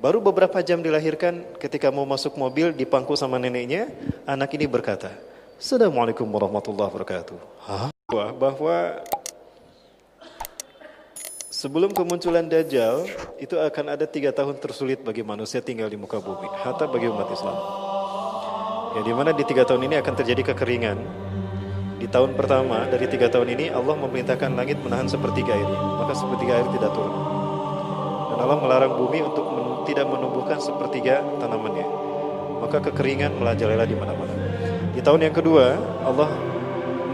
Baru beberapa jam dilahirkan, ketika mau masuk mobil dipangku sama neneknya, anak ini berkata, Assalamualaikum warahmatullahi wabarakatuh. Bahwa sebelum kemunculan Dajjal, itu akan ada 3 tahun tersulit bagi manusia tinggal di muka bumi, hatta bagi umat Islam. Ya, di mana di 3 tahun ini akan terjadi kekeringan. Di tahun pertama dari 3 tahun ini Allah memerintahkan langit menahan sepertiga airnya, maka sepertiga air tidak turun. Dan Allah melarang bumi untuk tidak menumbuhkan sepertiga tanamannya, maka kekeringan merajalela di mana-mana. Di tahun yang kedua Allah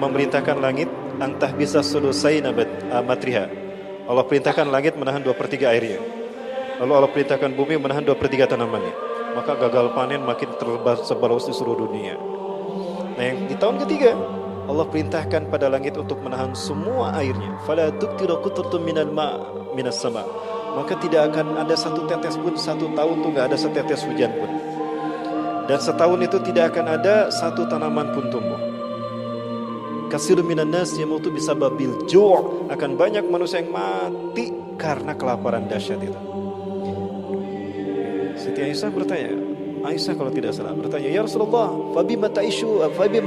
memerintahkan langit antah bisa sulusai matriha. Allah perintahkan langit menahan 2/3 airnya. Lalu Allah perintahkan bumi menahan 2/3 tanamannya. Maka gagal panen makin tersebar di seluruh dunia. Nah, yang di tahun ketiga Allah perintahkan pada langit untuk menahan semua airnya. Fala tuqtiru qutrun minal minas sama. Maka tidak akan ada satu tetes pun, 1 tahun tuh nggak ada setetes hujan pun. Dan setahun itu tidak akan ada satu tanaman pun tumbuh. Kasirun minan nas yamutu bisababil ju', akan banyak manusia yang mati karena kelaparan dahsyat itu. Siti Aisyah bertanya, Aisyah kalau tidak salah bertanya, ya Rasulullah, fabima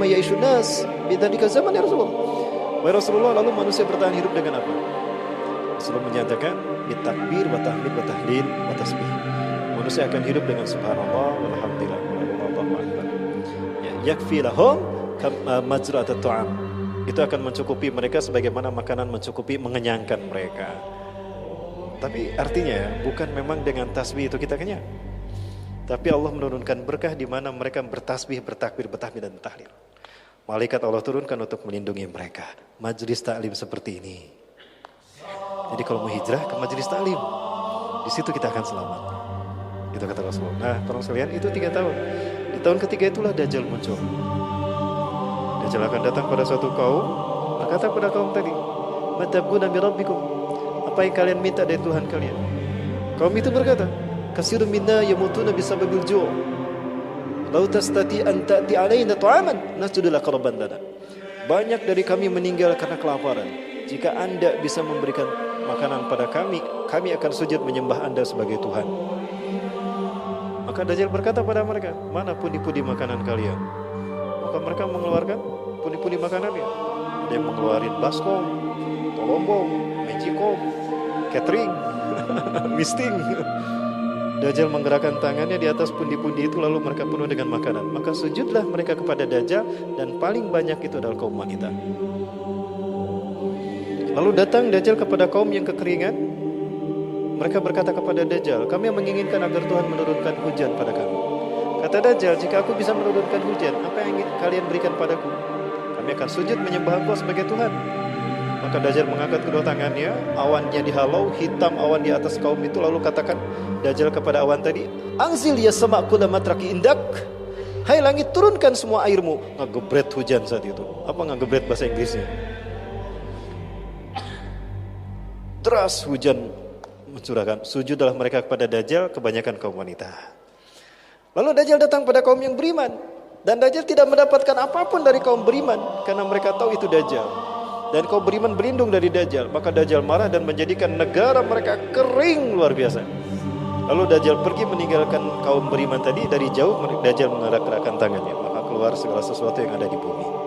ya'ishu nas bidzalika zaman ya Rasulullah. Wahai Rasulullah, lalu manusia bertahan hidup dengan apa? Rasulullah menyatakan bitakbir wa tahmid wa tahlil wa tasbih. Manusia akan hidup dengan subhanallah walhamdulillah wallahu akbar. Ya, yakfi lahum majra'at at-ta'am. Itu akan mencukupi mereka sebagaimana makanan mencukupi, mengenyangkan mereka. Tapi artinya bukan memang dengan tasbih itu kita kenyang. Tapi Allah menurunkan berkah di mana mereka bertasbih, bertakbir, bertahmid dan tahlil. Malaikat Allah turunkan untuk melindungi mereka. Majelis taklim seperti ini. Jadi kalau mau hijrah ke majelis taklim, di situ kita akan selamat. Itu kata Rasulullah. Nah, para sekalian, itu 3 tahun. Di tahun ketiga itulah Dajjal muncul. Dajjal akan datang pada suatu kaum, berkata pada kaum tadi, "Matabuna bi rabbikum?" Apa yang kalian minta dari Tuhan kalian? Kaum itu berkata, "Kasirun minna yamutuna bisababil ju'. Lau tastati an ta'ti 'alaina ta'aman nasjudu laka rabban lana." Banyak dari kami meninggal karena kelaparan. Jika Anda bisa memberikan makanan pada kami, kami akan sujud menyembah Anda sebagai Tuhan. Maka Dajjal berkata pada mereka, mana pundi-pundi makanan kalian? Maka mereka mengeluarkan pundi-pundi makanannya. Ada yang mengeluarkan baskom, tolombong, magicom, catering, misting. Dajjal menggerakkan tangannya di atas pundi-pundi itu, lalu mereka penuh dengan makanan. Maka sujudlah mereka kepada Dajjal, dan paling banyak itu adalah kaum wanita. Lalu datang Dajjal kepada kaum yang kekeringan. Mereka berkata kepada Dajjal, kami menginginkan agar Tuhan menurunkan hujan pada kami. Kata Dajjal, jika aku bisa menurunkan hujan, apa yang ingin kalian berikan padaku? Kami akan sujud menyembah Engkau sebagai Tuhan. Maka Dajjal mengangkat kedua tangannya, awannya dihalau, hitam awan di atas kaum itu. Lalu katakan Dajjal kepada awan tadi, Anzil ya sama' kulla matraki indak. Hai langit, turunkan semua airmu. Ngegebret hujan saat itu. Apa ngegebret bahasa Inggrisnya? Deras hujan mencurahkan. Sujudlah mereka kepada Dajjal, kebanyakan kaum wanita. Lalu Dajjal datang pada kaum yang beriman, dan Dajjal tidak mendapatkan apapun dari kaum beriman, karena mereka tahu itu Dajjal. Dan kaum beriman berlindung dari Dajjal. Maka Dajjal marah dan menjadikan negara mereka kering luar biasa. Lalu Dajjal pergi meninggalkan kaum beriman tadi. Dari jauh Dajjal mengerak-gerakkan tangannya, maka keluar segala sesuatu yang ada di bumi.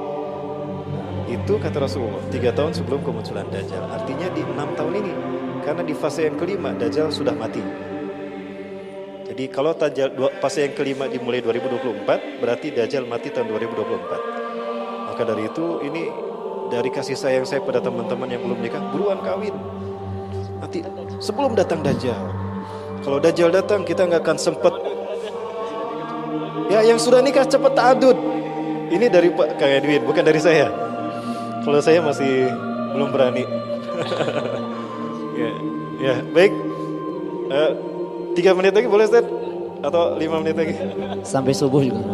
Itu kata Rasulullah 3 tahun sebelum kemunculan Dajjal. Artinya di 6 tahun ini, karena di fase yang kelima Dajjal sudah mati. Jadi kalau fase yang kelima dimulai 2024, berarti Dajjal mati tahun 2024. Maka dari itu, ini dari kasih sayang saya pada teman-teman yang belum nikah, buruan kawin. Nanti sebelum datang Dajjal. Kalau Dajjal datang, kita nggak akan sempat. Ya, yang sudah nikah cepat ta'adud. Ini dari Pak Kang Edwin, bukan dari saya. Kalau saya masih belum berani. ya, baik. 3 menit lagi boleh Ustaz? Atau 5 menit lagi? Sampai subuh juga.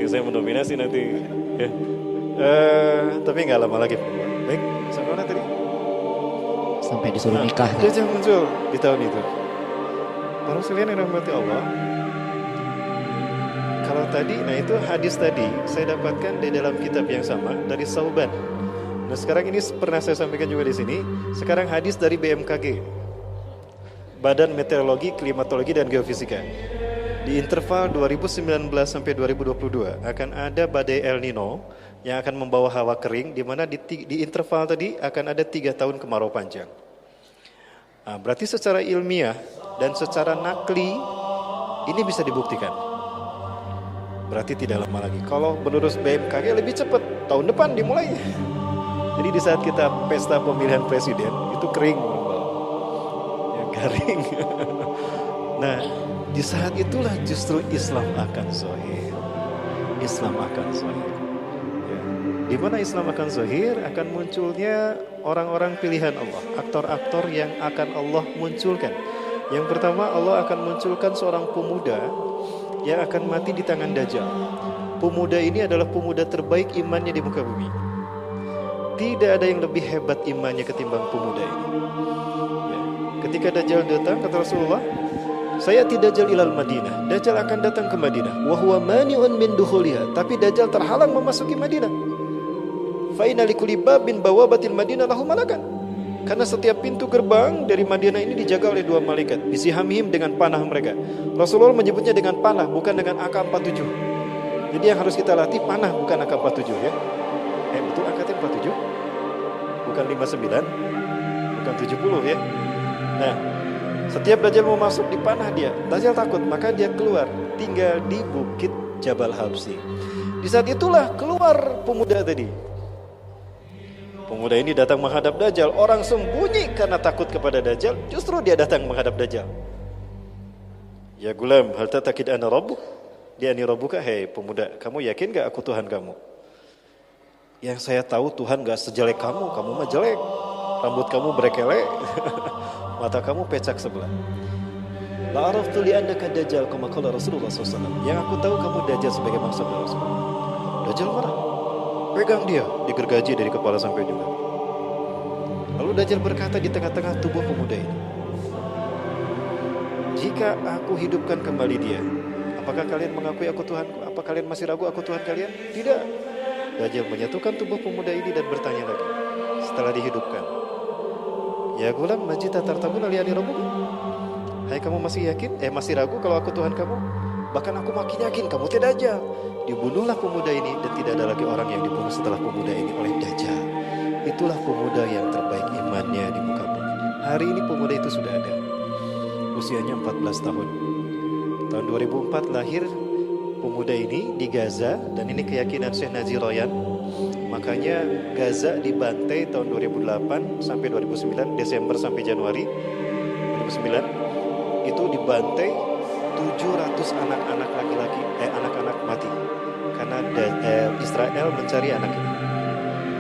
Ya, saya mendominasi nanti. Ya. Tapi nggak lama lagi. Baik, sampai mana tadi? Sampai disuruh nikah. Dajjal muncul di tahun itu. Para sekalian yang rahmati Allah. Kalau tadi, nah itu hadis tadi saya dapatkan di dalam kitab yang sama dari Sauban. Nah sekarang ini pernah saya sampaikan juga di sini. Sekarang hadis dari BMKG. Badan Meteorologi, Klimatologi dan Geofisika. Di interval 2019 sampai 2022 akan ada badai El Nino yang akan membawa hawa kering, di mana di interval tadi akan ada 3 tahun kemarau panjang. Nah, berarti secara ilmiah dan secara nakli ini bisa dibuktikan. Berarti tidak lama lagi. Kalau menurut BMKG lebih cepat, tahun depan dimulainya. Jadi di saat kita pesta pemilihan presiden itu kering, ya, garing. Nah, di saat itulah justru Islam akan zahir. Islam akan zahir. Ya. Di mana Islam akan zahir, akan munculnya orang-orang pilihan Allah, aktor-aktor yang akan Allah munculkan. Yang pertama, Allah akan munculkan seorang pemuda yang akan mati di tangan Dajjal. Pemuda ini adalah pemuda terbaik imannya di muka bumi. Tidak ada yang lebih hebat imannya ketimbang pemuda ini. Ya. Ketika Dajjal datang, kata Rasulullah, saya tidak Dajjal ilal Madinah. Dajjal akan datang ke Madinah. Wa huwa mani'un min dukhuliha. Tapi Dajjal terhalang memasuki Madinah. Fa inna likulli babin bawabatil Madinah lahu malakan. Karena setiap pintu gerbang dari Madinah ini dijaga oleh 2 malaikat. Bisihamihim dengan panah mereka. Rasulullah menyebutnya dengan panah, bukan dengan AK-47. Jadi yang harus kita latih panah, bukan AK-47 ya. Betul angkatnya 47? Bukan 59? Bukan 70 ya. Nah, setiap Dajjal mau masuk dipanah dia. Dajjal takut, maka dia keluar, tinggal di Bukit Jabal Habsi. Di saat itulah keluar pemuda tadi. Pemuda ini datang menghadap Dajjal. Orang sembunyi karena takut kepada Dajjal, justru dia datang menghadap Dajjal. Ya gulam, hal tatakid ana rabbuk? Dia ani rabbuka, hei pemuda, kamu yakin gak aku Tuhan kamu? Yang saya tahu Tuhan gak sejelek kamu mah jelek. Rambut kamu berkelek, mata kamu pecak sebelah. La araftu li annaka Dajjal kama qala Rasulullah SAW. Yang aku tahu kamu Dajjal sebagai bangsa Rasul. Dajjal marah. Pegang dia, digergaji dari kepala sampai ujung. Lalu Dajjal berkata di tengah-tengah tubuh pemuda ini, jika aku hidupkan kembali dia, apakah kalian mengakui aku Tuhanku? Apa kalian masih ragu aku Tuhan kalian? Tidak. Dajjal menyatukan tubuh pemuda ini dan bertanya lagi setelah dihidupkan, ya gulam majita tartabuna liani rabbuka. Hai kamu masih yakin? Masih ragu kalau aku Tuhan kamu? Bahkan aku makin yakin kamu tidak Dajjal. Dibunuhlah pemuda ini dan tidak ada lagi orang yang dibunuh setelah pemuda ini oleh Dajjal. Itulah pemuda yang terbaik imannya di muka bumi. Hari ini pemuda itu sudah ada. Usianya 14 tahun. Tahun 2004 lahir pemuda ini di Gaza, dan ini keyakinan Syekh Nazir Royan. Makanya Gaza dibantai tahun 2008 sampai 2009, Desember sampai Januari 2009 itu dibantai 700 anak-anak laki-laki, anak-anak mati karena Israel mencari anak ini.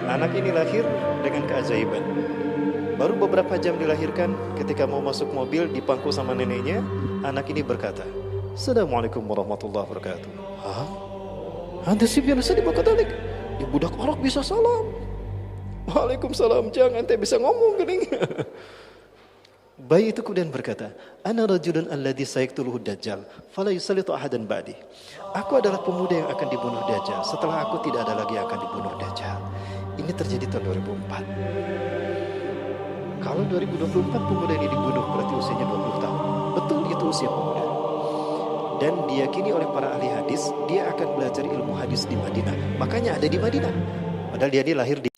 Anak ini lahir dengan keajaiban. Baru beberapa jam dilahirkan, ketika mau masuk mobil dipangku sama neneknya, anak ini berkata, Assalamualaikum warahmatullahi wabarakatuh. Hah? Anda sih biasa di Bakatalik? Di budak orok bisa salam. Waalaikumsalam, jangan ente bisa ngomong gening. Bayi itu kemudian berkata, Ana rajulun alladhi sayaktuluhu Dajjal, fala yusallitu ahadan ba'di. Aku adalah pemuda yang akan dibunuh Dajjal. Setelah aku tidak ada lagi yang akan dibunuh Dajjal. Ini terjadi tahun 2004. Kalau 2024 pemuda ini dibunuh, berarti usianya 20 tahun. Betul, itu usia pemuda. Dan diyakini oleh para ahli hadis, dia akan belajar ilmu hadis di Madinah. Makanya ada di Madinah. Padahal dia lahir di